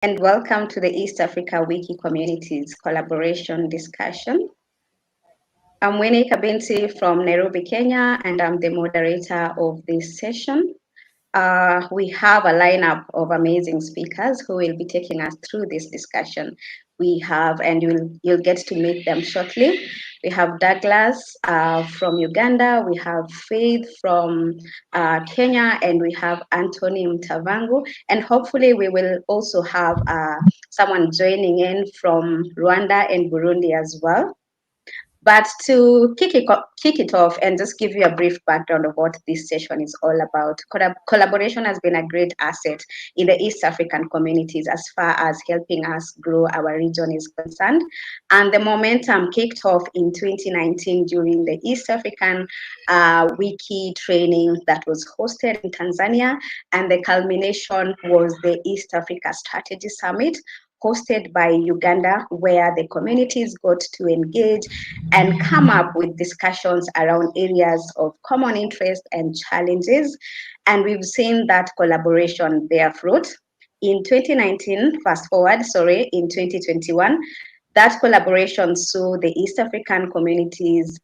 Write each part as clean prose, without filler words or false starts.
and welcome to the East Africa Wiki Communities collaboration discussion. I'm Winnie Kabinti from Nairobi, Kenya, and I'm the moderator of this session. We have a lineup of amazing speakers who will be taking us through this discussion. We have, and you'll get to meet them shortly. We have Douglas from Uganda, we have Faith from Kenya, and we have Anthony Mtavangu. And hopefully we will also have someone joining in from Rwanda and Burundi as well. But to kick it off and just give you a brief background of what this session is all about, collaboration has been a great asset in the East African communities as far as helping us grow our region is concerned. And the momentum kicked off in 2019 during the East African Wiki Training that was hosted in Tanzania. And the culmination was the East Africa Strategy Summit, hosted by Uganda, where the communities got to engage and come up with discussions around areas of common interest and challenges. And we've seen that collaboration bear fruit. In 2019, in 2021, that collaboration saw the East African communities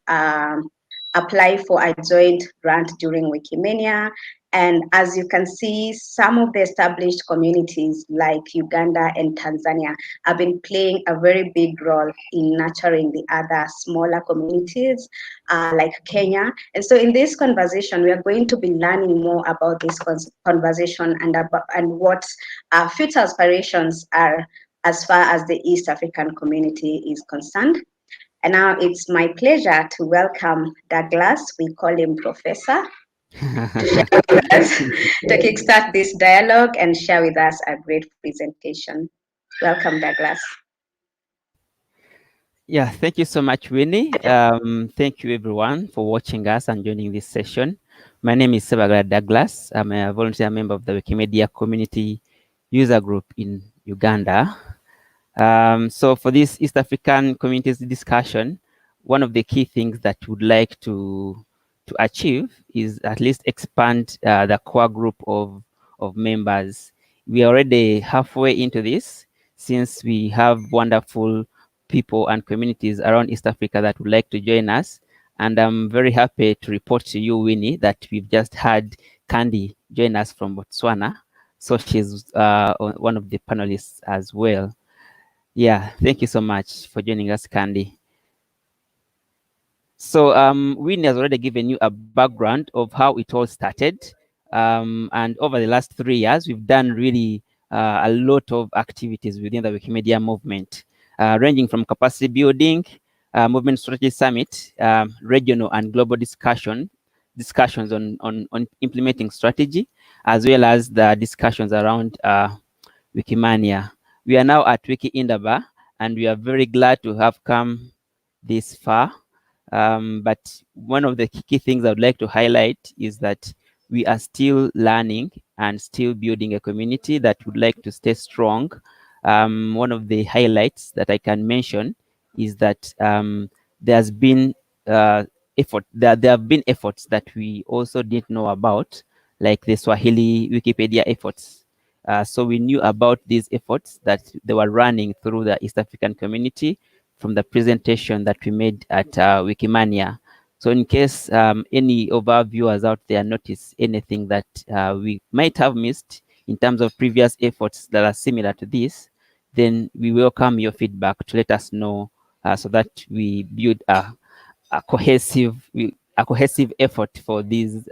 apply for a joint grant during Wikimania. And as you can see, some of the established communities like Uganda and Tanzania have been playing a very big role in nurturing the other smaller communities like Kenya. And so in this conversation, we are going to be learning more about this conversation and what future aspirations are as far as the East African community is concerned. And now it's my pleasure to welcome Douglas, we call him Professor, to kickstart this dialogue and share with us a great presentation. Welcome, Douglas. Yeah, thank you so much, Winnie. Thank you, everyone, for watching us and joining this session. My name is Sebagala Douglas. I'm a volunteer member of the Wikimedia community user group in Uganda. So for this East African communities discussion, one of the key things that we would like to achieve is at least expand the core group of members. We are already halfway into this, since we have wonderful people and communities around East Africa that would like to join us. And I'm very happy to report to you, Winnie, that we've just had Candy join us from Botswana. So she's one of the panelists as well. Yeah, thank you so much for joining us, Candy. So Winnie has already given you a background of how it all started. And over the last 3 years, we've done really a lot of activities within the Wikimedia movement, ranging from capacity building, Movement Strategy Summit, regional and global discussions on implementing strategy, as well as the discussions around Wikimania. We are now at Wikiindaba, and we are very glad to have come this far. But one of the key things I would like to highlight is that we are still learning and still building a community that would like to stay strong. One of the highlights that I can mention is that there's been effort. There have been efforts that we also didn't know about, like the Swahili Wikipedia efforts. So we knew about these efforts that they were running through the East African community from the presentation that we made at Wikimania. So in case any of our viewers out there notice anything that we might have missed in terms of previous efforts that are similar to this, then we welcome your feedback to let us know so that we build a cohesive effort for these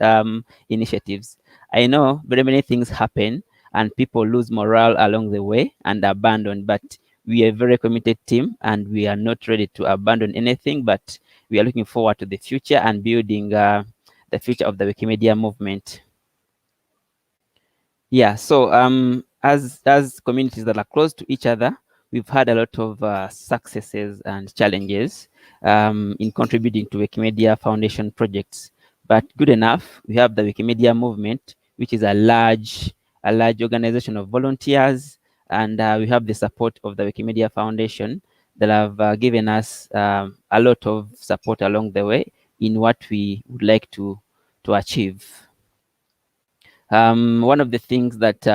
initiatives. I know very many things happen and people lose morale along the way and abandon, but we are a very committed team and we are not ready to abandon anything, but we are looking forward to the future and building the future of the Wikimedia movement. Yeah, so as communities that are close to each other, we've had a lot of successes and challenges in contributing to Wikimedia Foundation projects. But good enough, we have the Wikimedia movement, which is a large organization of volunteers, and we have the support of the Wikimedia Foundation that have given us a lot of support along the way in what we would like to achieve. One of the things that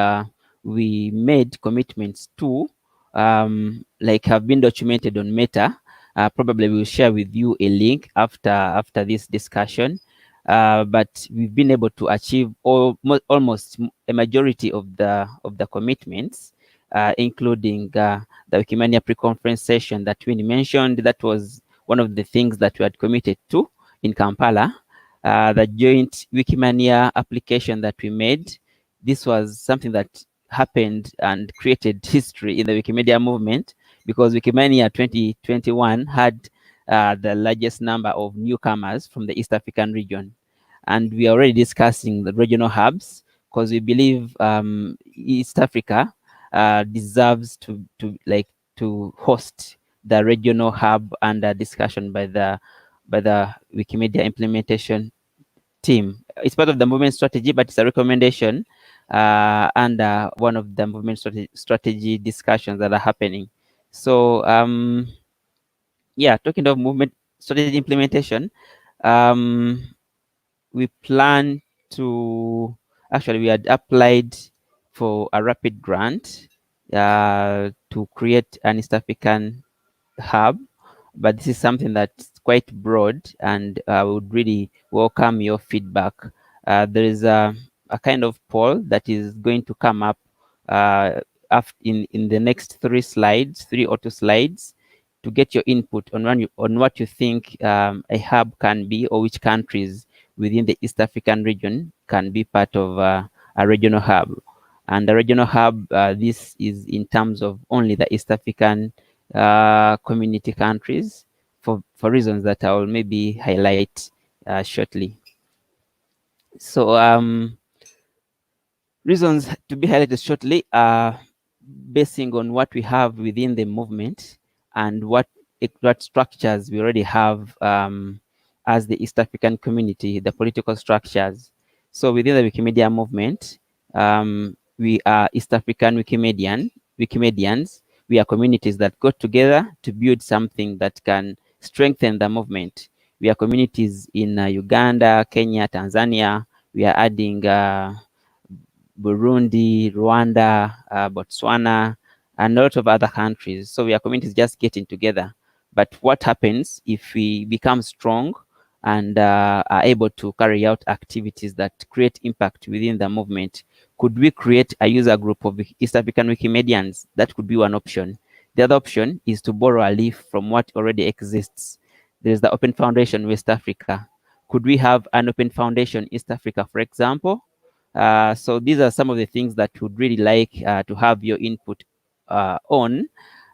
we made commitments to, like have been documented on Meta. Probably we'll share with you a link after this discussion. But we've been able to achieve almost a majority of the commitments, including the Wikimania pre-conference session that Winnie mentioned. That was one of the things that we had committed to in Kampala. The joint Wikimania application that we made. This was something that happened and created history in the Wikimedia movement, because Wikimania 2021 had the largest number of newcomers from the East African region. And we are already discussing the regional hubs, because we believe East Africa deserves to host the regional hub under discussion by the Wikimedia implementation team. It's part of the movement strategy, but it's a recommendation under one of the movement strategy discussions that are happening. So yeah, talking of movement strategy implementation, we plan to, actually we had applied for a rapid grant to create an East African hub, but this is something that's quite broad, and I would really welcome your feedback. There is a kind of poll that is going to come up in the next 3 or 2 slides, to get your input on what you think a hub can be, or which countries within the East African region can be part of a regional hub. And the regional hub, this is in terms of only the East African community countries, for reasons that I will maybe highlight shortly. So reasons to be highlighted shortly are basing on what we have within the movement and what structures we already have as the East African community, the political structures. So within the Wikimedia movement, we are East African Wikimedians. We are communities that got together to build something that can strengthen the movement. We are communities in Uganda, Kenya, Tanzania. We are adding Burundi, Rwanda, Botswana, and a lot of other countries. So we are communities just getting together. But what happens if we become strong and are able to carry out activities that create impact within the movement? Could we create a user group of East African Wikimedians? That could be one option. The other option is to borrow a leaf from what already exists. There's the Open Foundation West Africa. Could we have an Open Foundation East Africa, for example? So these are some of the things that would really like to have your input on,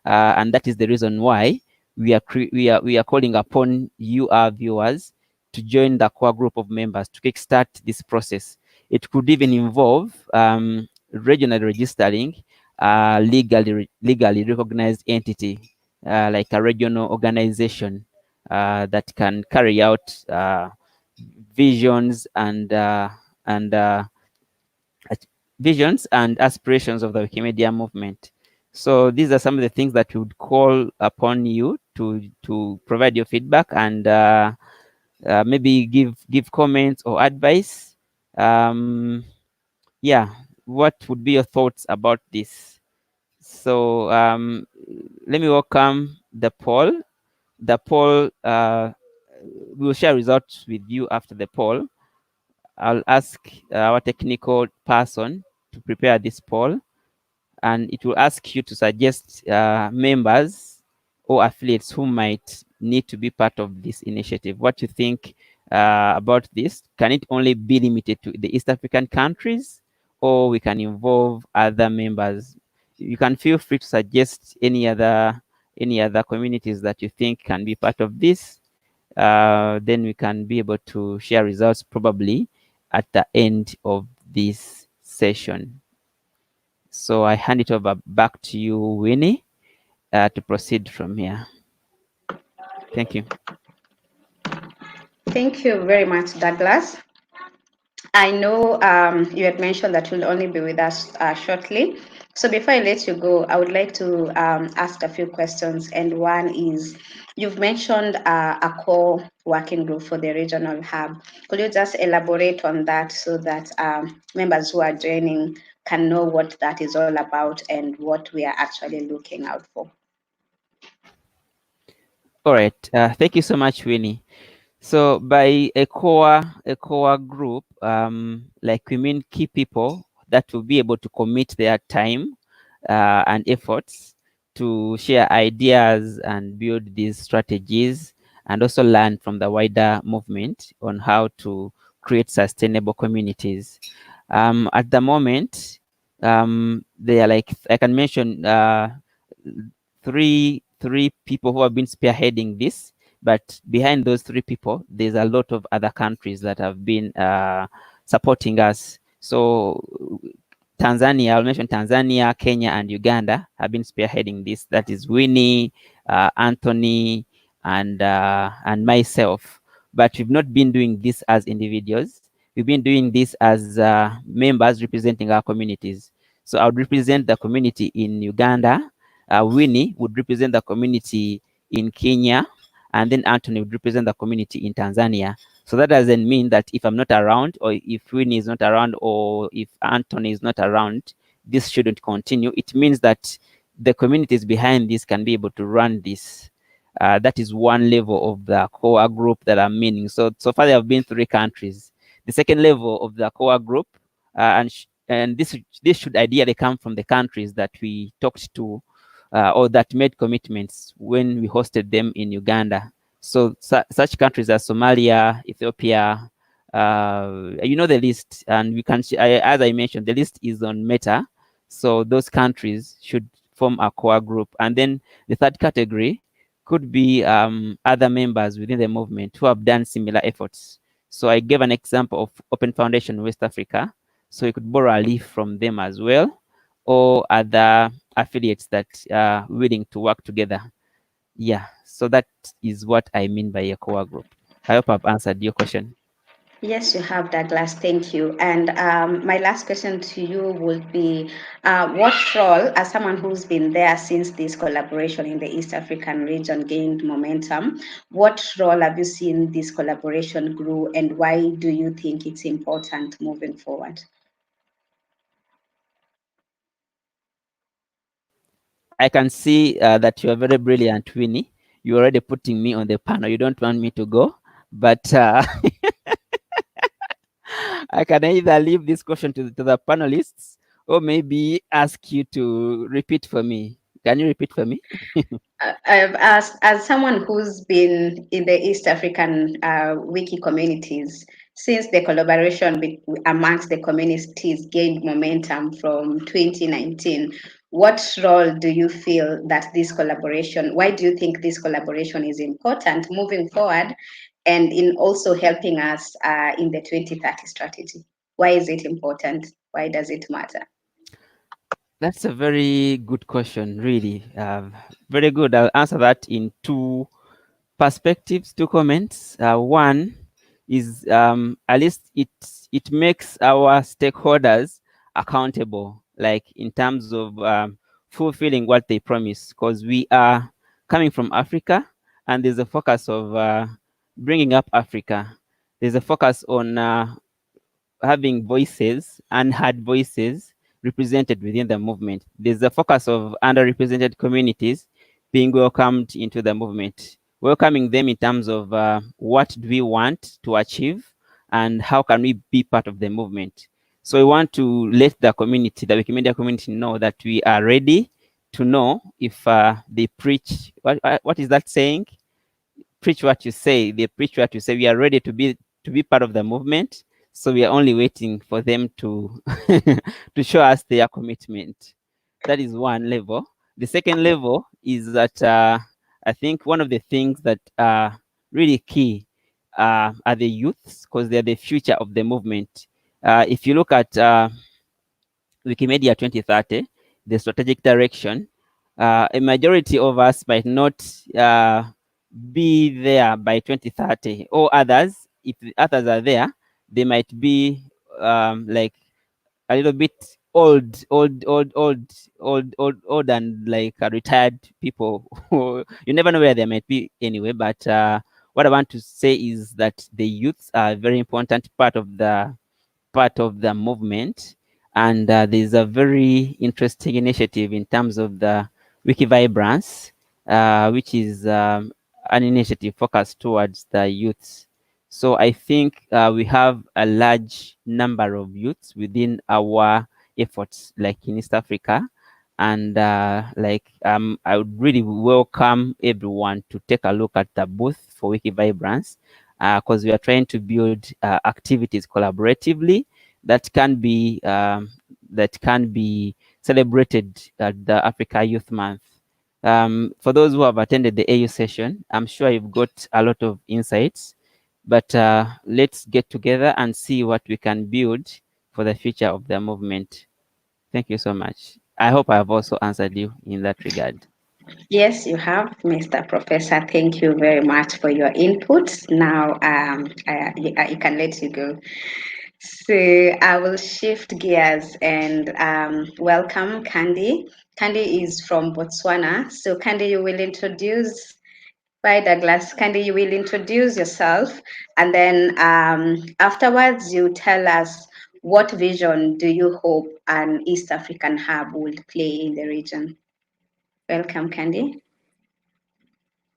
and that is the reason why we are calling upon you, our viewers, to join the core group of members to kickstart this process. It could even involve regionally registering legally recognized entity, like a regional organization that can carry out visions and visions and aspirations of the Wikimedia movement. So these are some of the things that we would call upon you to provide your feedback and maybe give comments or advice. Yeah, what would be your thoughts about this? So let me welcome the poll. The poll, we'll share results with you after the poll. I'll ask our technical person to prepare this poll, and it will ask you to suggest members or affiliates who might need to be part of this initiative. What you think about this? Can it only be limited to the East African countries, or we can involve other members? You can feel free to suggest any other communities that you think can be part of this. Then we can be able to share results probably at the end of this session. So I hand it over back to you, Winnie, to proceed from here. Thank you. Thank you very much, Douglas. I know you had mentioned that you'll only be with us shortly. So before I let you go, I would like to ask a few questions. And one is, you've mentioned a core working group for the regional hub. Could you just elaborate on that so that members who are joining can know what that is all about and what we are actually looking out for. All right. Thank you so much, Winnie. So by a core group, like we mean key people that will be able to commit their time and efforts to share ideas and build these strategies, and also learn from the wider movement on how to create sustainable communities. At the moment, they are like, I can mention three people who have been spearheading this, but behind those three people, there's a lot of other countries that have been supporting us. So Tanzania, I'll mention Tanzania, Kenya, and Uganda have been spearheading this. That is Winnie, Anthony, and myself. But we've not been doing this as individuals. We've been doing this as members representing our communities. So I would represent the community in Uganda. Winnie would represent the community in Kenya, and then Anthony would represent the community in Tanzania. So that doesn't mean that if I'm not around, or if Winnie is not around, or if Anthony is not around, this shouldn't continue. It means that the communities behind this can be able to run this. That is one level of the core group that I'm meaning. So far there have been 3 countries. The second level of the core group, and this should ideally come from the countries that we talked to, or that made commitments when we hosted them in Uganda. So such countries as Somalia, Ethiopia, you know the list, and we can, as I mentioned, the list is on Meta. So those countries should form a core group. And then the third category could be other members within the movement who have done similar efforts. So I gave an example of Open Foundation West Africa. So you could borrow a leaf from them as well, or other affiliates that are willing to work together. Yeah, so that is what I mean by a core group. I hope I've answered your question. Yes, you have, Douglas. Thank you. And my last question to you would be, what role, as someone who's been there since this collaboration in the East African region gained momentum, what role have you seen this collaboration grew, and why do you think it's important moving forward? I can see that you are very brilliant, Winnie. You're already putting me on the panel. You don't want me to go, but I can either leave this question to the panelists, or maybe ask you to repeat for me. Can you repeat for me? I've asked, as someone who's been in the East African wiki communities, since the collaboration amongst the communities gained momentum from 2019, what role do you feel that this collaboration, why do you think this collaboration is important moving forward, and in also helping us in the 2030 strategy? Why is it important? Why does it matter? That's a very good question, really. Very good. I'll answer that in 2 perspectives, 2 comments. One is at least it makes our stakeholders accountable, like in terms of fulfilling what they promise, because we are coming from Africa, and there's a focus of bringing up Africa. There's a focus on having voices, unheard voices, represented within the movement. There's a focus of underrepresented communities being welcomed into the movement, welcoming them in terms of what do we want to achieve and how can we be part of the movement. So we want to let the community, the Wikimedia community, know that we are ready to know if they preach. What is that saying? Preach what you say. They preach what you say. We are ready to be part of the movement. So we are only waiting for them to to show us their commitment. That is one level. The second level is that I think one of the things that are really key are the youths, because they're the future of the movement. If you look at Wikimedia 2030, the strategic direction, a majority of us might not be there by 2030, or others, if the others are there, they might be like a little bit old, and like retired people. You never know where they might be anyway. But what I want to say is that the youths are a very important part of the movement, And there's a very interesting initiative in terms of the Wikivibrance, which is an initiative focused towards the youths. So I think we have a large number of youths within our efforts, like in East Africa. And I would really welcome everyone to take a look at the booth for Wikivibrance, because we are trying to build activities collaboratively that can be celebrated at the Africa Youth Month. For those who have attended the AU session, I'm sure you've got a lot of insights, but let's get together and see what we can build for the future of the movement. Thank you so much. I hope I have also answered you in that regard. Yes, you have, Mr. Professor. Thank you very much for your input. Now, I can let you go. So I will shift gears and welcome Candy. Candy is from Botswana. So Candy, you will introduce. Bye, Douglas. Candy, you will introduce yourself, and then afterwards you tell us what vision do you hope an East African hub will play in the region. Welcome, Candy.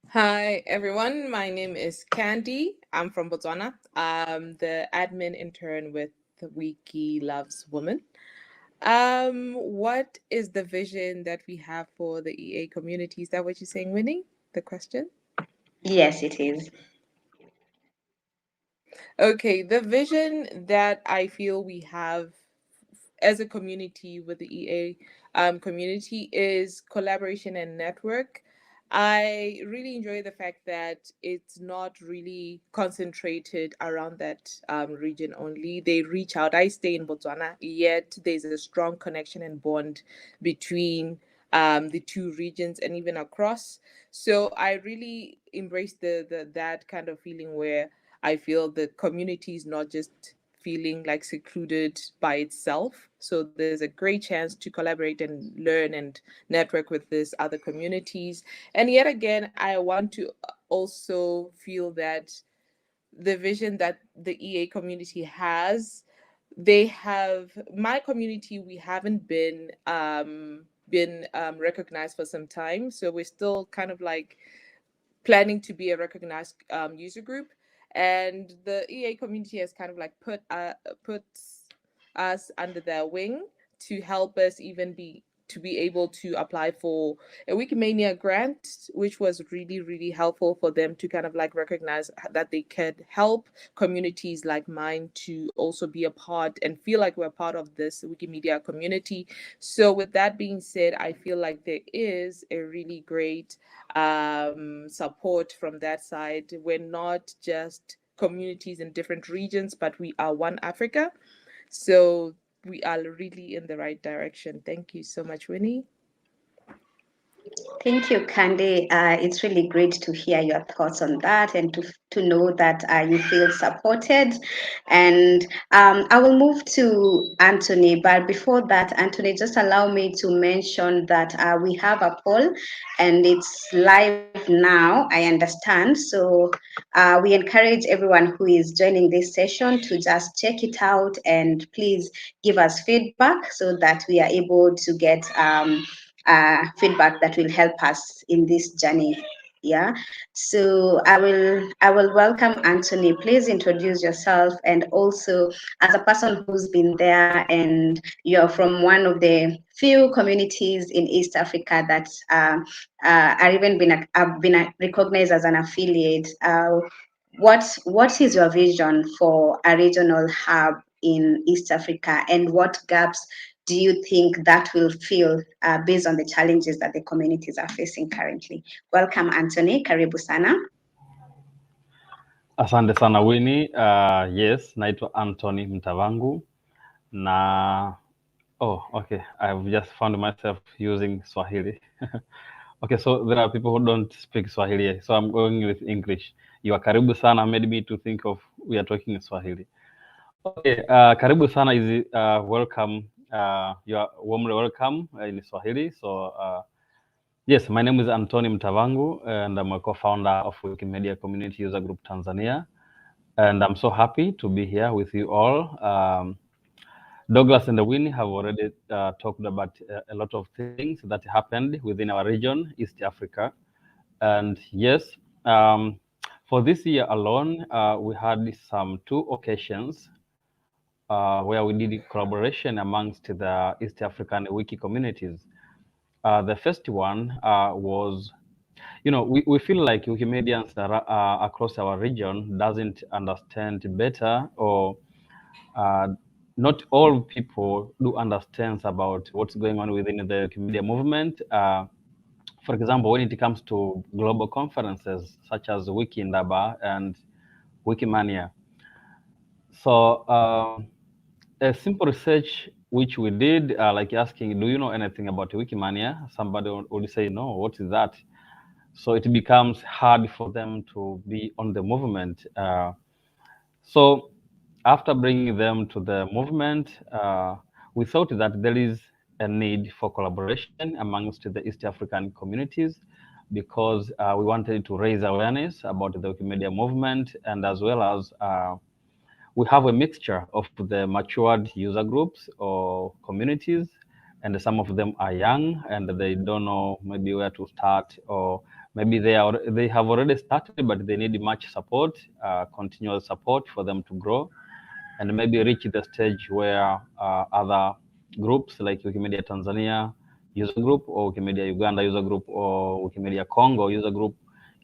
Hi, everyone. My name is Candy. I'm from Botswana. I'm the admin intern with the Wiki Loves Women. What is the vision that we have for the EA community? Is that what you're saying, Winnie? The question? Yes, it is. Okay, the vision that I feel we have as a community with the EA community is collaboration and network. I really enjoy the fact that it's not really concentrated around that region only. They reach out. I stay in Botswana, yet there's a strong connection and bond between the two regions and even across. So I really embrace the that kind of feeling where I feel the community is not just feeling like secluded by itself. So there's a great chance to collaborate and learn and network with these other communities. And yet again, I want to also feel that the vision that the EA community has, they have my community, we haven't been recognized for some time. So we're still kind of like planning to be a recognized user group, and the EA community has kind of like put us under their wing to help us even be able to apply for a Wikimania grant, which was really, really helpful for them to kind of like recognize that they could help communities like mine to also be a part and feel like we're part of this Wikimedia community. So with that being said, I feel like there is a really great support from that side. We're not just communities in different regions, but we are one Africa. So we are really in the right direction. Thank you so much, Winnie. Thank you, Candy. It's really great to hear your thoughts on that and to know that you feel supported. And I will move to Anthony, but before that, Anthony, just allow me to mention that we have a poll and it's live now, I understand. So we encourage everyone who is joining this session to just check it out and please give us feedback so that we are able to get feedback that will help us in this journey. Yeah. So I will welcome Anthony. Please introduce yourself, and also as a person who's been there and you're from one of the few communities in East Africa that are even have been recognized as an affiliate. What is your vision for a regional hub in East Africa, and what gaps do you think that will fill based on the challenges that the communities are facing currently? Welcome, Anthony. Karibu sana. Asante sana Winnie. Yes, naitwa Anthony Mtavangu na okay, I've just found myself using Swahili. Okay, so there are people who don't speak Swahili, so I'm going with English. You are karibu sana made me to think of we are talking in Swahili. Okay, karibu sana is welcome. You are warmly welcome in Swahili. So yes, my name is Anthony Mtavangu, and I'm a co-founder of Wikimedia Community User Group Tanzania. And I'm so happy to be here with you all Douglas and Winnie have already talked about a lot of things that happened within our region, East Africa. And yes, for this year alone, we had some 2 occasions where we did collaboration amongst the East African Wiki communities. The first one was, we feel like Wikimedians across our region doesn't understand better, or not all people do understand about what's going on within the Wikimedia movement. For example, when it comes to global conferences such as Wikiindaba and Wikimania. So a simple research which we did, like asking, do you know anything about Wikimania? Somebody would say, no, what is that? So it becomes hard for them to be on the movement. So after bringing them to the movement, we thought that there is a need for collaboration amongst the East African communities, because we wanted to raise awareness about the Wikimedia movement, and as well as we have a mixture of the matured user groups or communities, and some of them are young and they don't know maybe where to start, or maybe they have already started but they need much support, continual support for them to grow and maybe reach the stage where other groups like Wikimedia Tanzania user group or Wikimedia Uganda user group or Wikimedia Congo user group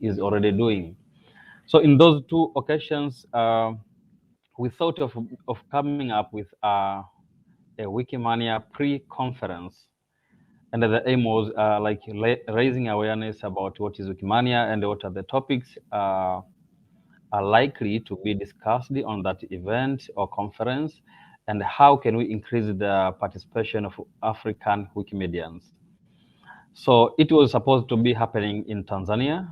is already doing. So in those 2 occasions, we thought of coming up with a Wikimania pre-conference. And the aim was like raising awareness about what is Wikimania and what are the topics are likely to be discussed on that event or conference, and how can we increase the participation of African Wikimedians. So it was supposed to be happening in Tanzania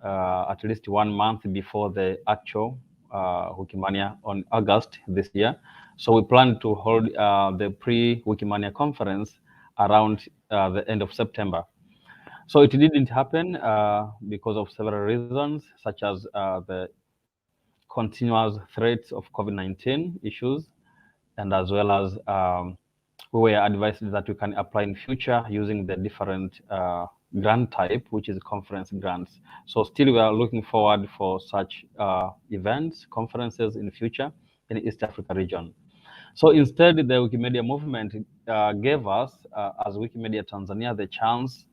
at least 1 month before the actual Wikimania on August this year. So we plan to hold the pre-Wikimania conference around the end of September. So it didn't happen because of several reasons, such as the continuous threats of COVID-19 issues, and as well as we were advised that we can apply in future using the different grant type, which is conference grants. So still we are looking forward for such events, conferences in the future in the East Africa region. So instead, the Wikimedia movement gave us, as Wikimedia Tanzania, the chance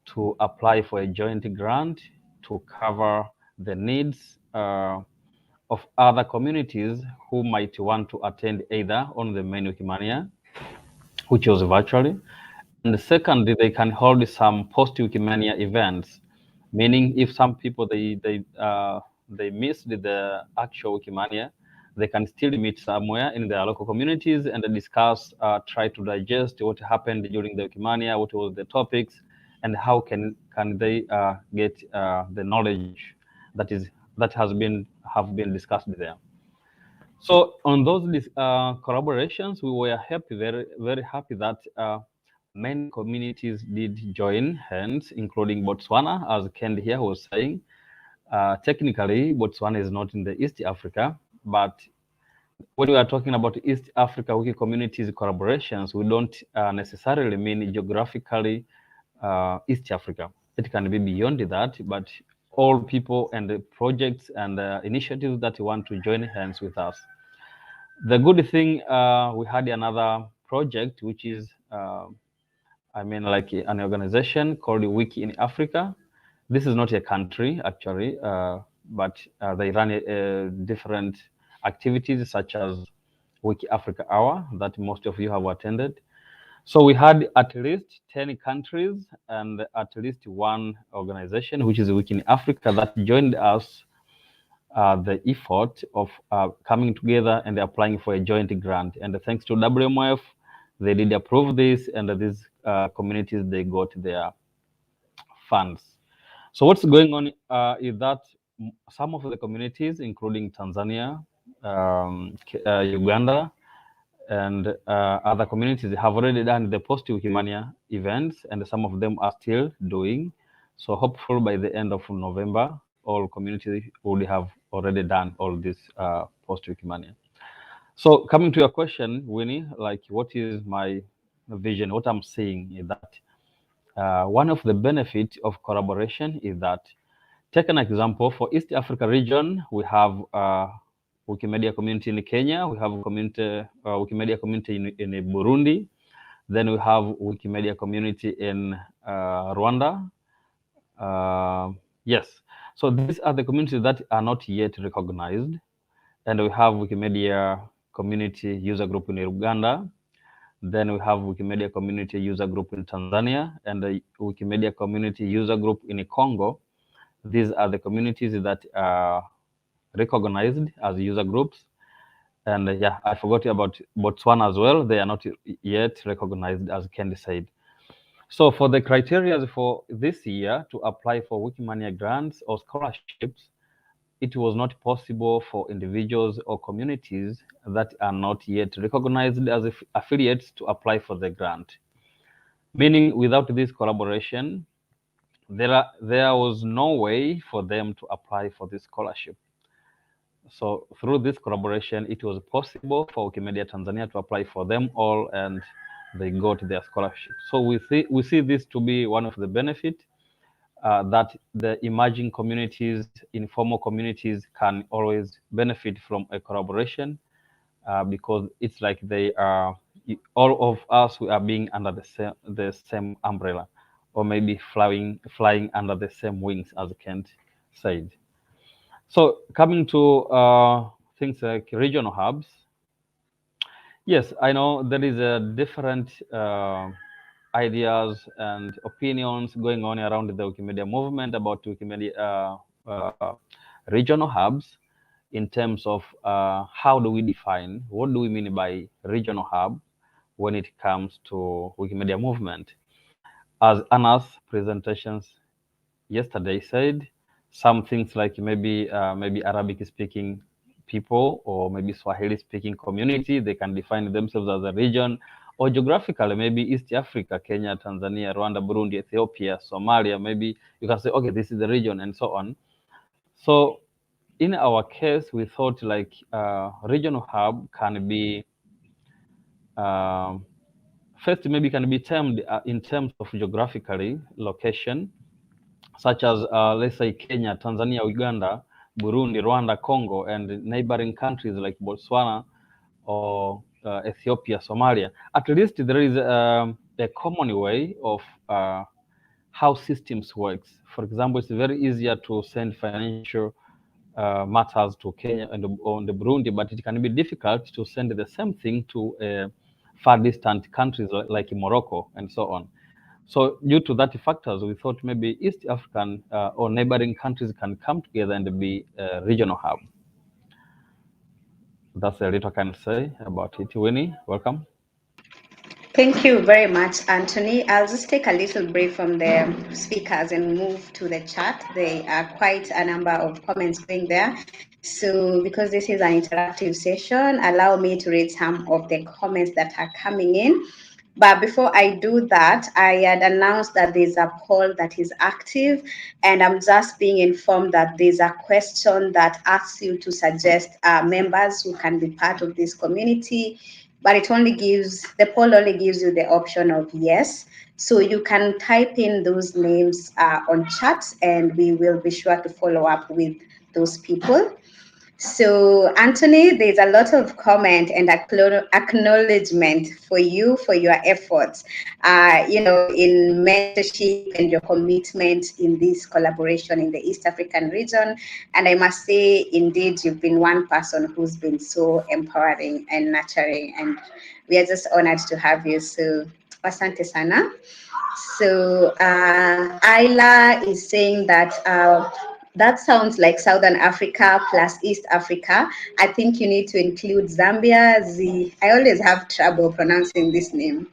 to apply for a joint grant to cover the needs of other communities who might want to attend either on the main Wikimania, which was virtually, and secondly, they can hold some post-Wikimania events, meaning if some people they missed the actual Wikimania, they can still meet somewhere in their local communities and discuss, try to digest what happened during the Wikimania, what were the topics, and how can they get the knowledge that have been discussed there. So on those collaborations, we were happy, very, very happy that many communities did join hands, including Botswana, as Ken here was saying. Technically, Botswana is not in the East Africa, but when we are talking about East Africa Wiki Communities collaborations, we don't necessarily mean geographically East Africa. It can be beyond that, but all people and the projects and initiatives that want to join hands with us. The good thing, we had another project, which is, like an organization called Wiki in Africa. This is not a country, actually, but they run different activities such as Wiki Africa Hour that most of you have attended. So we had at least 10 countries and at least 1 organization, which is Wiki in Africa, that joined us the effort of coming together and applying for a joint grant. And thanks to WMF, they did approve this, and these communities, they got their funds. So what's going on is that some of the communities, including Tanzania, Uganda, and other communities, have already done the post-Wikimania events, and some of them are still doing. So hopefully by the end of November, all communities would have already done all this post-Wikimania. So coming to your question, Winnie, like what is my vision? What I'm seeing is that one of the benefits of collaboration is that, take an example, for East Africa region, we have Wikimedia community in Kenya, we have Wikimedia community in Burundi, then we have Wikimedia community in Rwanda. Yes, so these are the communities that are not yet recognized. And we have Wikimedia community user group in Uganda. Then we have Wikimedia community user group in Tanzania and the Wikimedia community user group in Congo. These are the communities that are recognized as user groups. And yeah, I forgot about Botswana as well. They are not yet recognized, as Candy said. So for the criteria for this year to apply for Wikimania grants or scholarships, it was not possible for individuals or communities that are not yet recognized as affiliates to apply for the grant. Meaning, without this collaboration, there was no way for them to apply for this scholarship. So through this collaboration, it was possible for Wikimedia Tanzania to apply for them all, and they got their scholarship. So we see this to be one of the benefits. That the emerging communities, informal communities, can always benefit from a collaboration because it's like they are, all of us, we are being under the same umbrella, or maybe flying under the same wings, as Kent said. So coming to things like regional hubs, yes, I know there is a different ideas and opinions going on around the Wikimedia movement about Wikimedia regional hubs in terms of how do we define, what do we mean by regional hub when it comes to Wikimedia movement. As Anna's presentations yesterday said, some things like maybe Arabic speaking people or maybe Swahili speaking community, they can define themselves as a region, or geographically, maybe East Africa, Kenya, Tanzania, Rwanda, Burundi, Ethiopia, Somalia, maybe you can say, okay, this is the region and so on. So in our case, we thought like regional hub can be, first maybe can be termed in terms of geographically location, such as let's say Kenya, Tanzania, Uganda, Burundi, Rwanda, Congo, and neighboring countries like Botswana or Ethiopia, Somalia. At least there is a common way of how systems works. For example, it's very easier to send financial matters to Kenya and on the Burundi, but it can be difficult to send the same thing to far distant countries like Morocco and so on. So due to that factors, we thought maybe East African or neighboring countries can come together and be a regional hub. That's a little I can say about it. Winnie, welcome. Thank you very much, Anthony. I'll just take a little break from the speakers and move to the chat. There are quite a number of comments going there. So because this is an interactive session, allow me to read some of the comments that are coming in. But before I do that, I had announced that there's a poll that is active, and I'm just being informed that there's a question that asks you to suggest members who can be part of this community, but the poll only gives you the option of yes. So you can type in those names on chat, and we will be sure to follow up with those people. So, Anthony, there's a lot of comment and acknowledgement for you for your efforts, in mentorship and your commitment in this collaboration in the East African region. And I must say, indeed, you've been one person who's been so empowering and nurturing, and we are just honored to have you. So, asante sana. So, Ayla is saying that that sounds like Southern Africa plus East Africa. I think you need to include Zambia. I always have trouble pronouncing this name.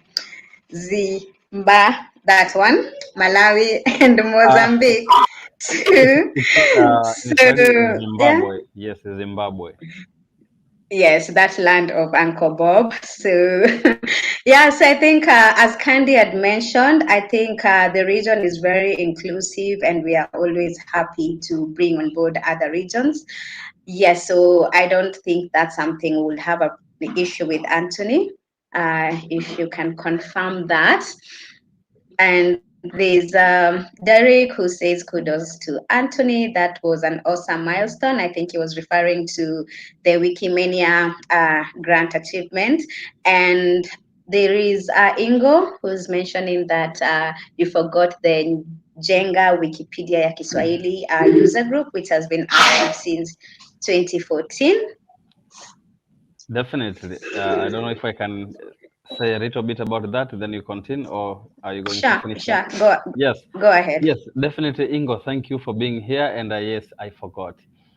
Zimba, that one, Malawi, and Mozambique. Zimbabwe. Yes, Zimbabwe. Yes, that land of Uncle Bob. So, yes, I think as Candy had mentioned, I think the region is very inclusive, and we are always happy to bring on board other regions. Yes, so I don't think that's something we'll have a the issue with Anthony. If you can confirm that. And there's Derek who says kudos to Anthony. That was an awesome milestone. I think he was referring to the Wikimania grant achievement. And there is Ingo who's mentioning that you forgot the Jenga Wikipedia ya Kiswahili user group, which has been active since 2014. Definitely. I don't know if I can say a little bit about that, then you continue, or are you going to finish? Sure. Yes. Go ahead. Yes, definitely, Ingo. Thank you for being here. And yes, I forgot.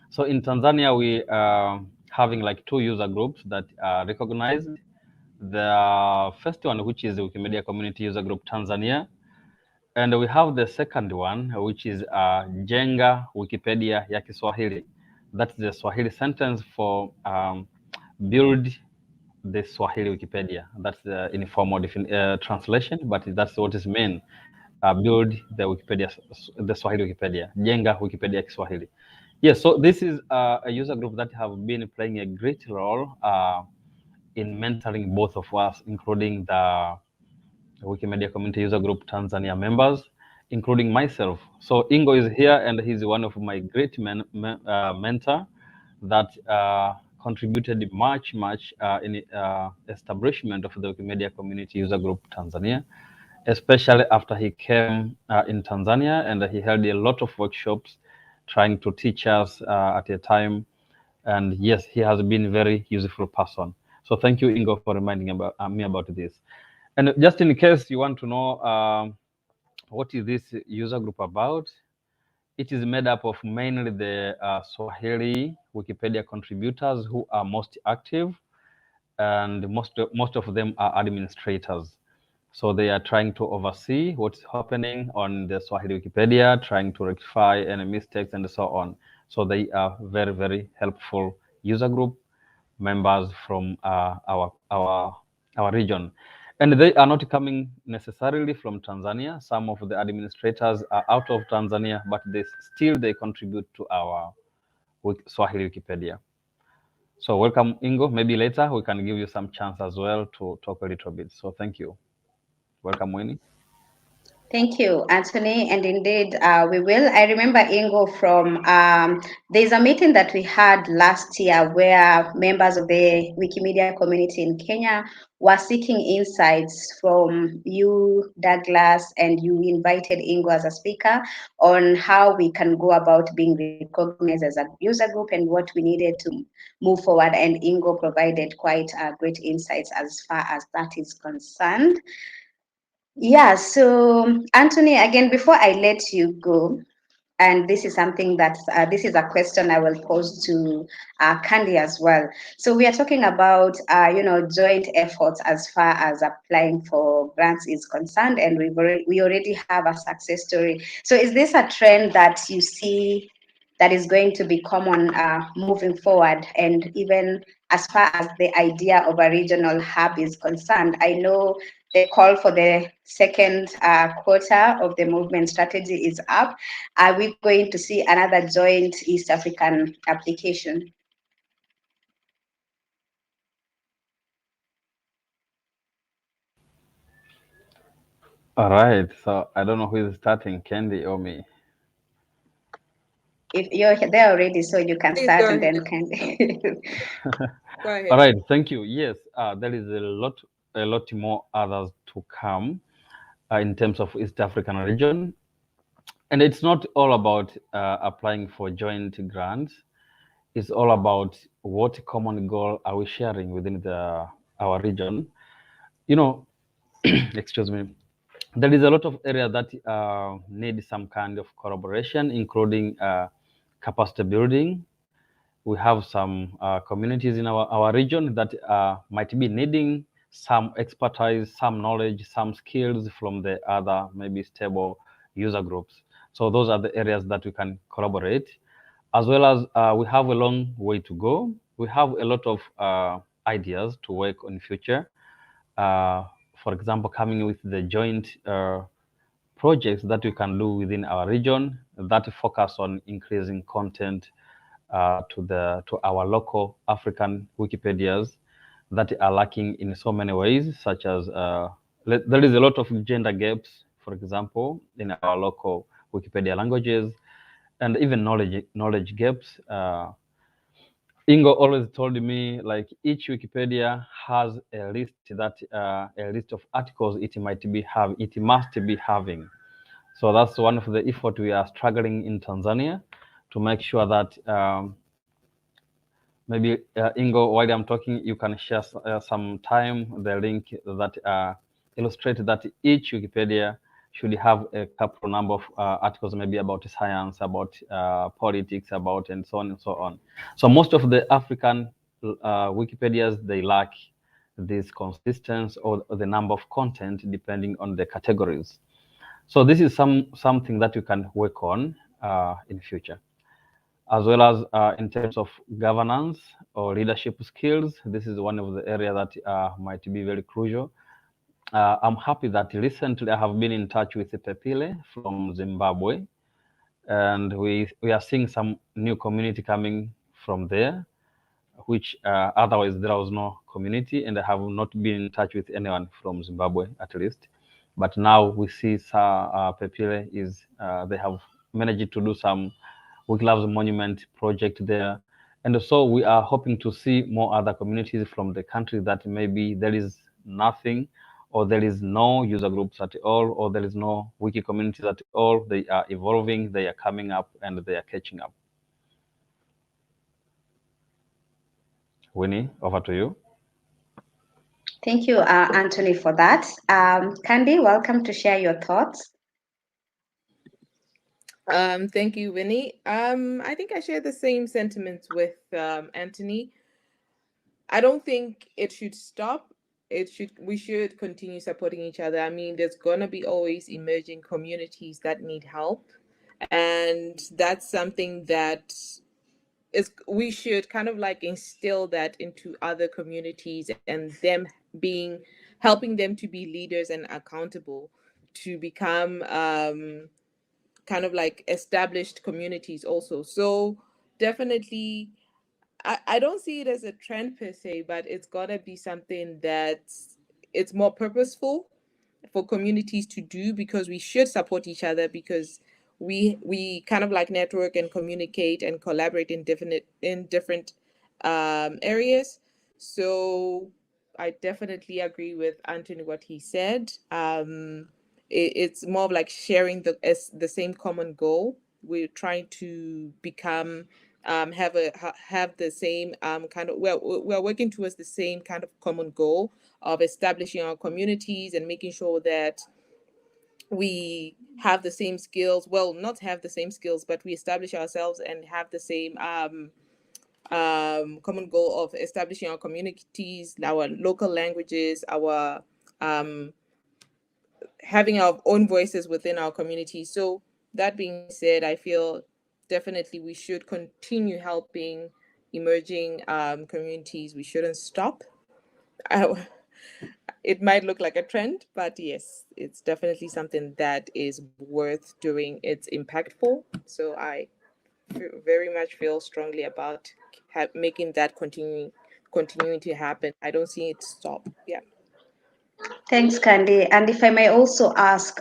So in Tanzania, we are having like 2 user groups that are recognized. The first one, which is the Wikimedia Community User Group Tanzania, and we have the second one, which is Jenga Wikipedia ya Kiswahili. That's the Swahili sentence for build the Swahili Wikipedia. That's the informal translation, but that's what is meant. Build the Wikipedia, the Swahili Wikipedia. Jenga Wikipedia Kiswahili. Yes, so this is a user group that have been playing a great role in mentoring both of us, including the Wikimedia Community User Group Tanzania members, including myself. So Ingo is here, and he's one of my great mentor that contributed much in establishment of the Wikimedia Community User Group Tanzania, especially after he came in Tanzania, and he held a lot of workshops trying to teach us at a time. And yes, he has been a very useful person. So thank you, Ingo, for reminding me about this. And just in case you want to know what is this user group about, it is made up of mainly the Swahili Wikipedia contributors who are most active, and most of them are administrators. So they are trying to oversee what's happening on the Swahili Wikipedia, trying to rectify any mistakes and so on. So they are very, very helpful user group members from our region. And they are not coming necessarily from Tanzania. Some of the administrators are out of Tanzania, but they contribute to our Swahili Wikipedia. So welcome, Ingo. Maybe later we can give you some chance as well to talk a little bit. So thank you. Welcome, Winnie. Thank you, Anthony. And indeed, we will. I remember Ingo from, there's a meeting that we had last year where members of the Wikimedia community in Kenya were seeking insights from you, Douglas, and you invited Ingo as a speaker on how we can go about being recognized as a user group and what we needed to move forward. And Ingo provided quite great insights as far as that is concerned. Yeah, so Anthony, again, before I let you go, and this is something that this is a question I will pose to Candy as well. So we are talking about joint efforts as far as applying for grants is concerned, and we already have a success story. So is this a trend that you see that is going to be common moving forward, and even as far as the idea of a regional hub is concerned? I know the call for the second quarter of the movement strategy is up. Are we going to see another joint East African application? All right. So I don't know who is starting, Candy or me. If you're there already, so you can Please start, go and then ahead. Candy. Go ahead. All right. Thank you. Yes, there is a lot more others to come in terms of East African region. And it's not all about applying for joint grants. It's all about what common goal are we sharing within our region. Excuse me. There is a lot of area that need some kind of collaboration, including capacity building. We have some communities in our region that might be needing some expertise, some knowledge, some skills from the other maybe stable user groups. So those are the areas that we can collaborate, as well as we have a long way to go. We have a lot of ideas to work on future. For example, coming with the joint projects that we can do within our region that focus on increasing content to our local African Wikipedias that are lacking in so many ways, such as there is a lot of gender gaps, for example, in our local Wikipedia languages, and even knowledge gaps. Ingo always told me, like, each Wikipedia has a list of articles it must be having. So that's one of the effort we are struggling in Tanzania to make sure that maybe Ingo, while I'm talking, you can share some time the link that illustrates that each Wikipedia should have a couple number of articles, maybe about science, about politics, about and so on and so on. So most of the African Wikipedias, they lack this consistency or the number of content depending on the categories. So this is something that you can work on in future, as well as in terms of governance or leadership skills. This is one of the areas that might be very crucial. I'm happy that recently I have been in touch with Pepile from Zimbabwe, and we are seeing some new community coming from there, which otherwise there was no community, and I have not been in touch with anyone from Zimbabwe at least. But now we see Pepile they have managed to do some Wikilove's Monument project there. And so we are hoping to see more other communities from the country that maybe there is nothing, or there is no user groups at all, or there is no wiki communities at all. They are evolving, they are coming up, and they are catching up. Winnie, over to you. Thank you, Anthony, for that. Candy, welcome to share your thoughts. Thank you, Winnie. I think I share the same sentiments with Anthony. I don't think it should stop. We should continue supporting each other. I mean, there's gonna be always emerging communities that need help, and that's something that we should kind of like instill that into other communities, and them helping them to be leaders and accountable to become kind of like established communities also. So definitely, I don't see it as a trend per se, but it's gotta be something that's it's more purposeful for communities to do, because we should support each other, because we kind of like network and communicate and collaborate in different areas. So I definitely agree with Anthony what he said. It's more of like sharing the same common goal. We're trying to become have the same kind of we're working towards the same kind of common goal of establishing our communities and making sure that we have the same skills, well, not have the same skills, but we establish ourselves and have the same common goal of establishing our communities, our local languages, our having our own voices within our community. So that being said, I feel definitely we should continue helping emerging communities. We shouldn't stop. It might look like a trend, but yes, it's definitely something that is worth doing. It's impactful. So I very much feel strongly about making that continuing to happen. I don't see it stop. Yeah. Thanks, Candy. And if I may also ask,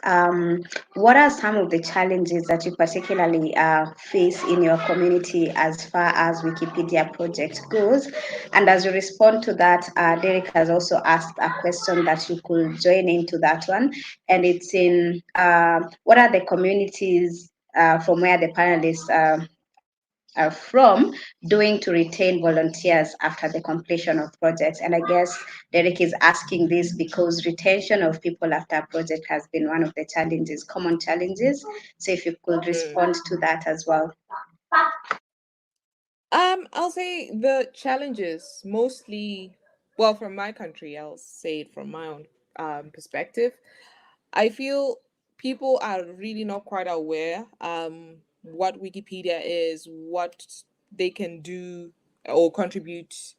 what are some of the challenges that you particularly face in your community as far as Wikipedia project goes? And as you respond to that, Derek has also asked a question that you could join into that one. And it's in what are the communities from where the panelists are from doing to retain volunteers after the completion of projects? And I guess Derek is asking this because retention of people after a project has been one of the challenges, common challenges. So if you could respond to that as well. I'll say the challenges mostly, well, from my country, I'll say it from my own perspective. I feel people are really not quite aware what Wikipedia is, what they can do or contribute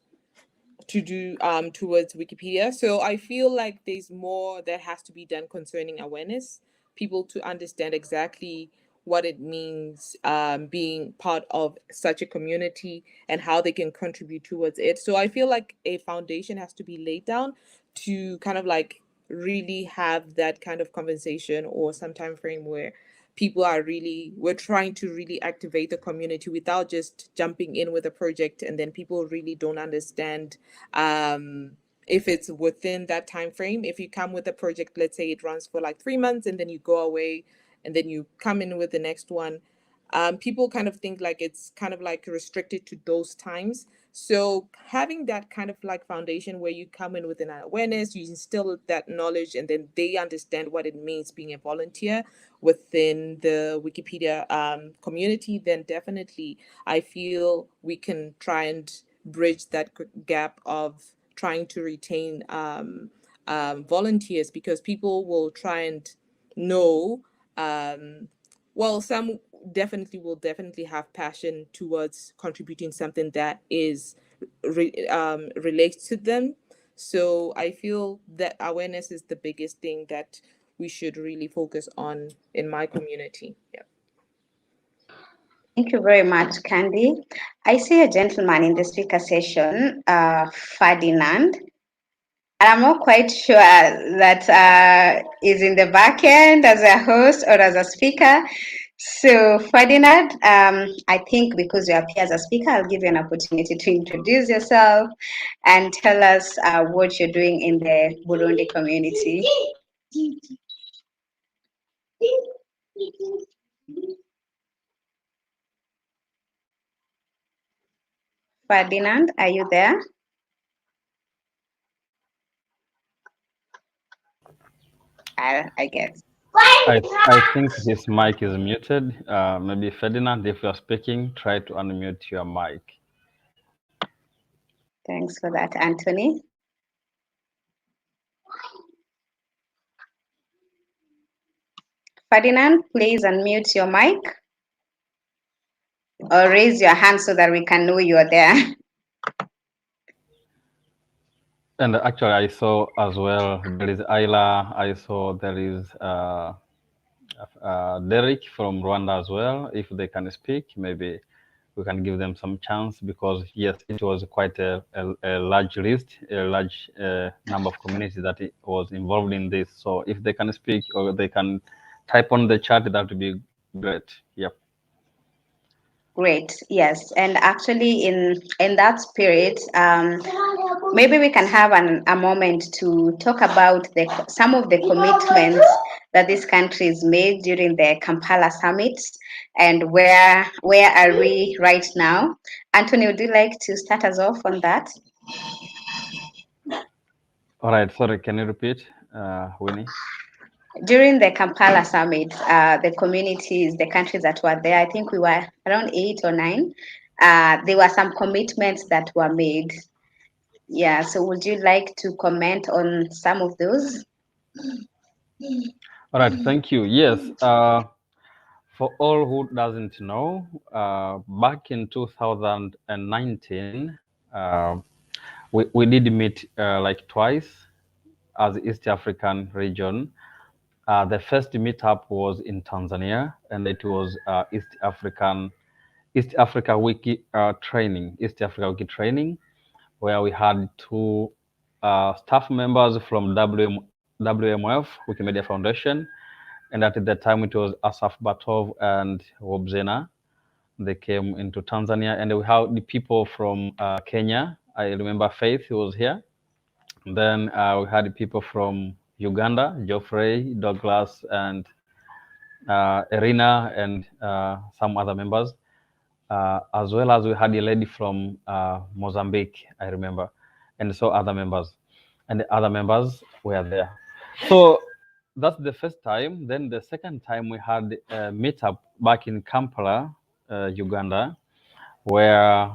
to do towards Wikipedia. So I feel like there's more that has to be done concerning awareness, people to understand exactly what it means being part of such a community and how they can contribute towards it. So I feel like a foundation has to be laid down to kind of like really have that kind of conversation or some time frame where we're trying to really activate the community without just jumping in with a project and then people really don't understand if it's within that time frame. If you come with a project, let's say it runs for like 3 months and then you go away and then you come in with the next one, people kind of think like it's kind of like restricted to those times. So having that kind of like foundation where you come in with an awareness, you instill that knowledge, and then they understand what it means being a volunteer within the Wikipedia community, then definitely I feel we can try and bridge that gap of trying to retain volunteers, because people will try and know, well, some will definitely have passion towards contributing something that is relates to them. So I feel that awareness is the biggest thing that we should really focus on in my community. Yeah. Thank you very much, Candy. I see a gentleman in the speaker session, Ferdinand. And I'm not quite sure that is in the back end as a host or as a speaker. So Ferdinand, I think because you appear as a speaker, I'll give you an opportunity to introduce yourself and tell us what you're doing in the Burundi community. Ferdinand, are you there? I guess. I think his mic is muted. Maybe Ferdinand, if you're speaking, try to unmute your mic. Thanks for that, Anthony. Ferdinand, please unmute your mic or raise your hand so that we can know you're there. And actually, I saw as well, there is Ayla, I saw there is Derek from Rwanda as well. If they can speak, maybe we can give them some chance, because yes, it was quite a large list, a large number of communities that was involved in this. So if they can speak or they can type on the chat, that would be great. Yep. Great, yes, and actually in that spirit, maybe we can have a moment to talk about some of the commitments that these countries made during the Kampala Summit, and where are we right now? Anthony, would you like to start us off on that? All right, sorry, can you repeat, Winnie? During the Kampala Summit, the communities, the countries that were there, I think we were around 8 or 9. There were some commitments that were made. Yeah, so would you like to comment on some of those? All right, thank you. Yes, for all who doesn't know, back in 2019, we did meet like twice as East African region. The first meetup was in Tanzania, and it was East Africa Wiki Training, East Africa Wiki Training, where we had 2 staff members from WMF, Wikimedia Foundation, and at the time it was Asaf Batov and Wobzena. They came into Tanzania, and we had the people from Kenya. I remember Faith, who was here. Then we had people from Uganda, Geoffrey, Douglas, and Irina, and some other members, as well as we had a lady from Mozambique, I remember, and so other members, and the other members were there. So that's the first time. Then the second time we had a meetup back in Kampala, Uganda, where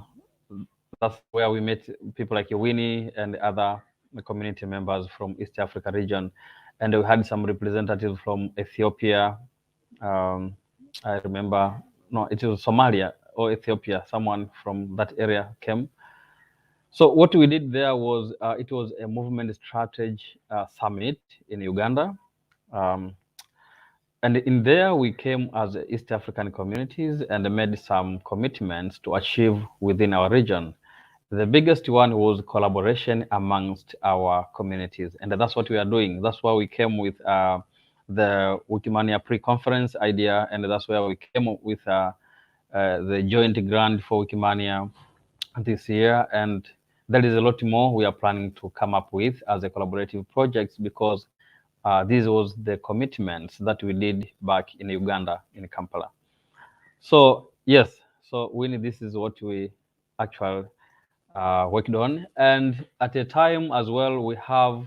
that's where we met people like Winnie and other community members from East Africa region, and we had some representatives from Ethiopia. I remember, no, it was Somalia or Ethiopia. Someone from that area came. So what we did there was it was a movement strategy summit in Uganda. And in there, we came as East African communities and made some commitments to achieve within our region. The biggest one was collaboration amongst our communities, and that's what we are doing. That's why we came with the Wikimania pre-conference idea, and that's where we came up with the joint grant for Wikimania this year. And there is a lot more we are planning to come up with as a collaborative projects, because this was the commitments that we did back in Uganda, in Kampala. So yes, so Winnie, this is what we actually worked on. And at a time as well, we have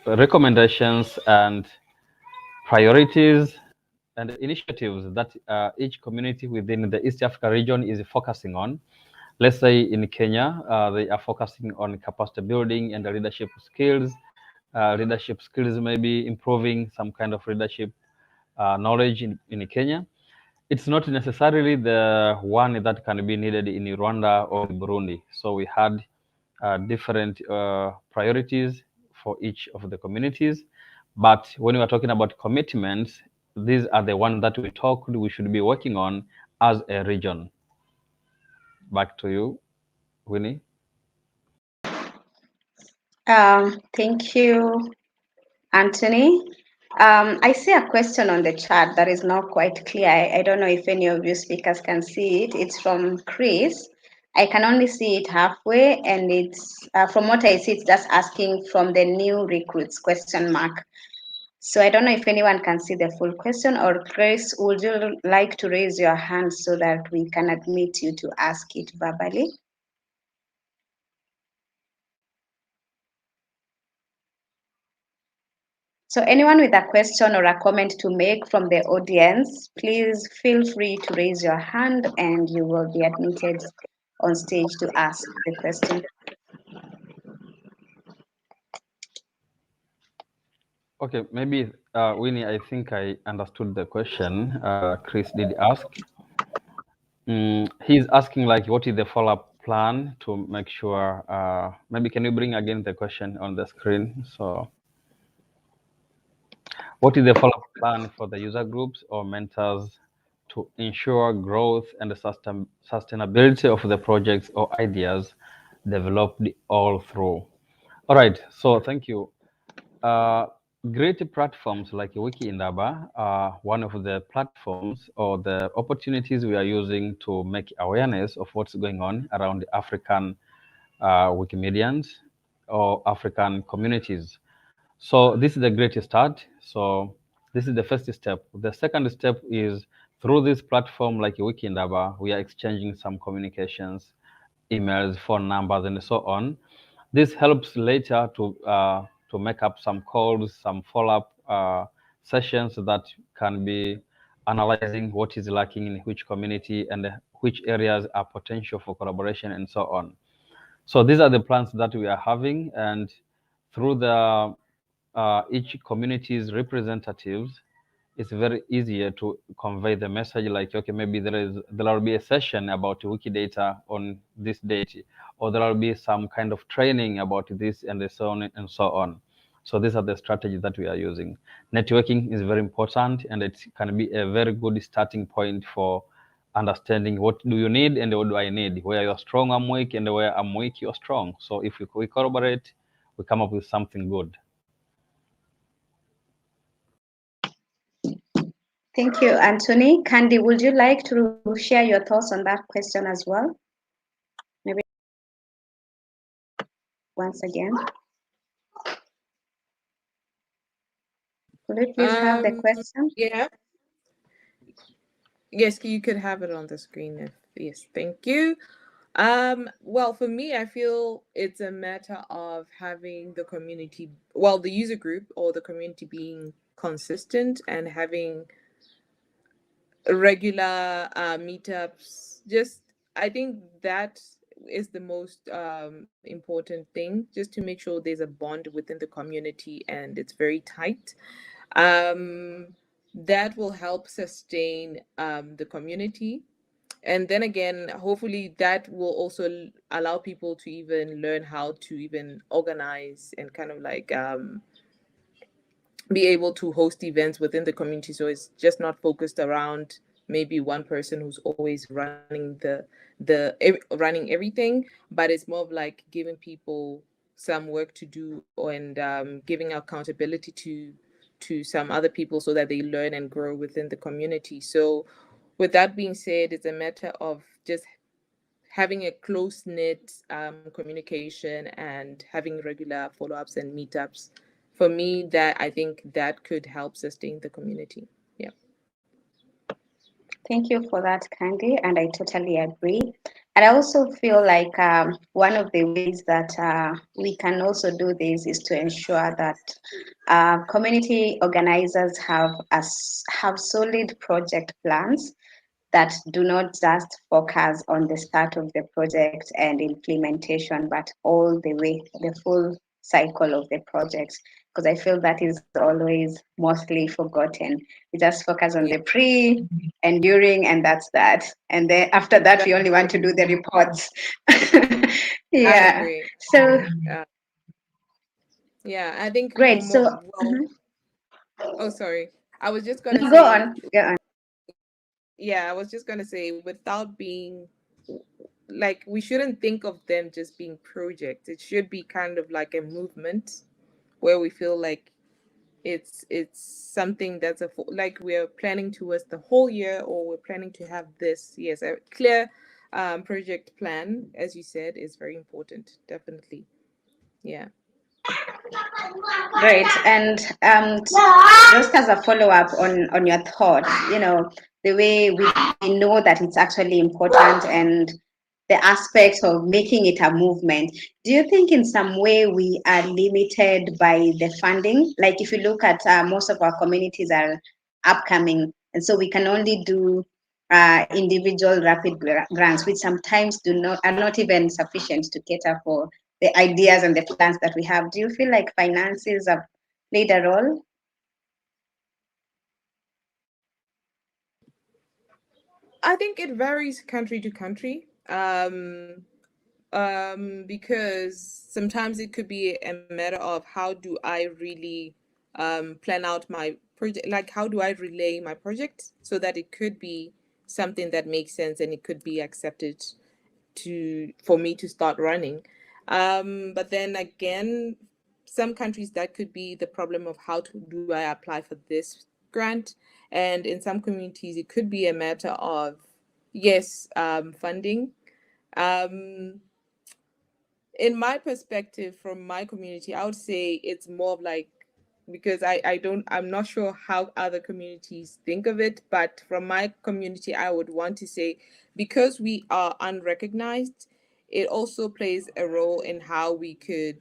recommendations and priorities and initiatives that each community within the East Africa region is focusing on. Let's say in Kenya, they are focusing on capacity building and the leadership skills. Leadership skills may be improving some kind of leadership knowledge in Kenya. It's not necessarily the one that can be needed in Rwanda or Burundi. So we had different priorities for each of the communities. But when we are talking about commitments, these are the ones that we should be working on as a region. Back to you, Winnie. Thank you, Anthony. I see a question on the chat that is not quite clear. I don't know if any of you speakers can see it. It's from Chris. I can only see it halfway, and it's from what I see, it's just asking from the new recruits question mark. So I don't know if anyone can see the full question, or Chris, would you like to raise your hand so that we can admit you to ask it verbally? So anyone with a question or a comment to make from the audience, please feel free to raise your hand and you will be admitted on stage to ask the question. Okay, maybe Winnie, I think I understood the question Chris did ask. He's asking like, what is the follow-up plan to make sure, maybe can you bring again the question on the screen? So what is the follow-up plan for the user groups or mentors to ensure growth and the sustainability of the projects or ideas developed all through? All right, so thank you. Great platforms like Wikiindaba are one of the platforms or the opportunities we are using to make awareness of what's going on around the African Wikimedians or African communities. So this is the great start. So this is the first step. The second step is through this platform like Wikiindaba, we are exchanging some communications, emails, phone numbers, and so on. This helps later to make up some calls, some follow-up sessions that can be analyzing what is lacking in which community and which areas are potential for collaboration and so on. So these are the plans that we are having, and through the each community's representatives, it's very easier to convey the message like, okay, maybe there will be a session about Wikidata on this date, or there will be some kind of training about this and so on and so on. So these are the strategies that we are using. Networking is very important, and it can be a very good starting point for understanding what do you need and what do I need. Where you're strong, I'm weak, and where I'm weak, you're strong. So if we collaborate, we come up with something good. Thank you, Anthony. Candy, would you like to share your thoughts on that question as well? Maybe once again. Could we please have the question? Yeah. Yes, you could have it on the screen. Yes, thank you. Well, for me, I feel it's a matter of having the community, well, the user group or the community being consistent and having regular meetups. Just, I think that is the most important thing, just to make sure there's a bond within the community and it's very tight. That will help sustain the community. And then again, hopefully that will also allow people to even learn how to even organize and kind of like be able to host events within the community, so it's just not focused around maybe one person who's always running running everything, but it's more of like giving people some work to do, and giving accountability to some other people so that they learn and grow within the community. So with that being said, it's a matter of just having a close-knit communication and having regular follow-ups and meetups. For me, that I think that could help sustain the community. Yeah. Thank you for that, Candy, and I totally agree. And I also feel like one of the ways that we can also do this is to ensure that community organizers have solid project plans that do not just focus on the start of the project and implementation, but all the way, the full cycle of the project. Because I feel that is always mostly forgotten. We just focus on the pre and during, and that's that. And then after that, we only want to do the reports. Yeah. I agree. So yeah, I think great. So oh, sorry. I was just gonna no, say, go on. Go on. yeah, I was just gonna say, without being like, we shouldn't think of them just being projects. It should be kind of like a movement where we feel like it's something that's like we're planning towards the whole year, or we're planning to have this. Yes, a clear project plan, as you said, is very important. Definitely. Yeah. Great. And just as a follow-up on your thought, you know, the way we know that it's actually important and the aspect of making it a movement, do you think in some way we are limited by the funding? Like if you look at most of our communities are upcoming, and so we can only do individual rapid grants, which sometimes are not even sufficient to cater for the ideas and the plans that we have. Do you feel like finances have played a role? I think it varies country to country. Because sometimes it could be a matter of how do I really plan out my project, like how do I relay my project so that it could be something that makes sense and it could be accepted for me to start running. But then again, some countries that could be the problem of do I apply for this grant, and in some communities it could be a matter of yes, funding. Um, in my perspective, from my community, I would say it's more of like, because I'm not sure how other communities think of it, but from my community, I would want to say, because we are unrecognized, it also plays a role in how we're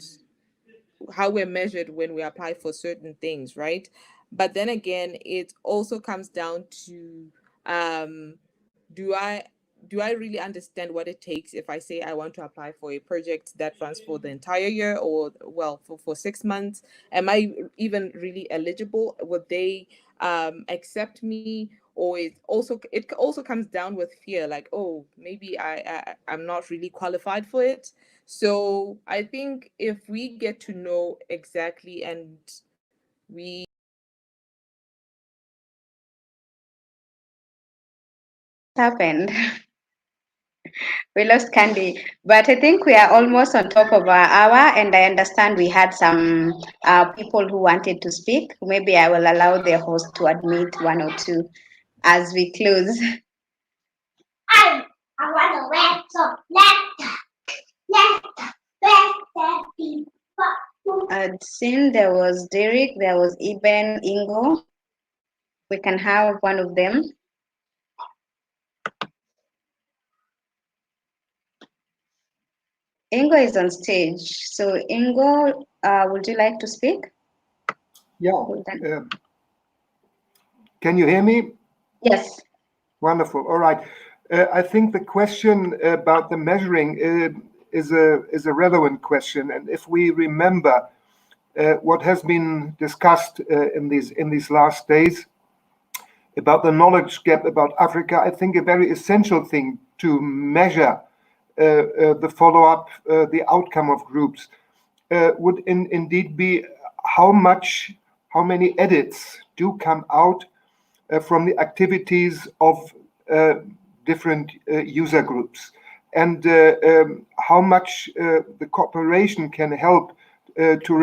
measured when we apply for certain things, right? But then again, it also comes down to um, do I do I really understand what it takes if I say I want to apply for a project that runs for the entire year, or well, for 6 months? Am I even really eligible? Would they accept me? Or it also comes down with fear, like, oh, maybe I'm not really qualified for it. So I think if we get to know exactly, and we Happened. We lost Candy, but I think we are almost on top of our hour, and I understand we had some people who wanted to speak. Maybe I will allow the host to admit one or two as we close. I want to I'd seen there was Derek, there was Eben, Ingo. We can have one of them. Ingo is on stage. So Ingo, would you like to speak? Yeah. Can you hear me? Yes. Wonderful. All right. I think the question about the measuring is a relevant question, and if we remember what has been discussed in these last days about the knowledge gap about Africa, I think a very essential thing to measure the follow-up, the outcome of groups would indeed be how much how many edits do come out from the activities of different user groups, and how much the cooperation can help to